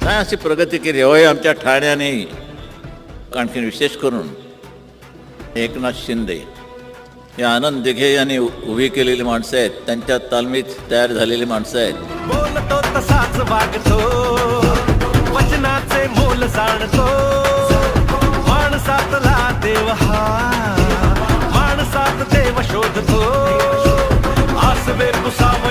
काय अशी प्रगती केली होय आमच्या ठाण्याने. आणखी विशेष करून एकनाथ शिंदे हे आनंद दिघे यांनी उभी केलेली माणसं आहेत, त्यांच्या तालमीत तयार झालेली माणसं आहेत. बोलतो तसाच वागतो, वचनाचे मोल जाणतो, माणसातला देव हा, माणसात देव शोधतो, आसवे पुसावा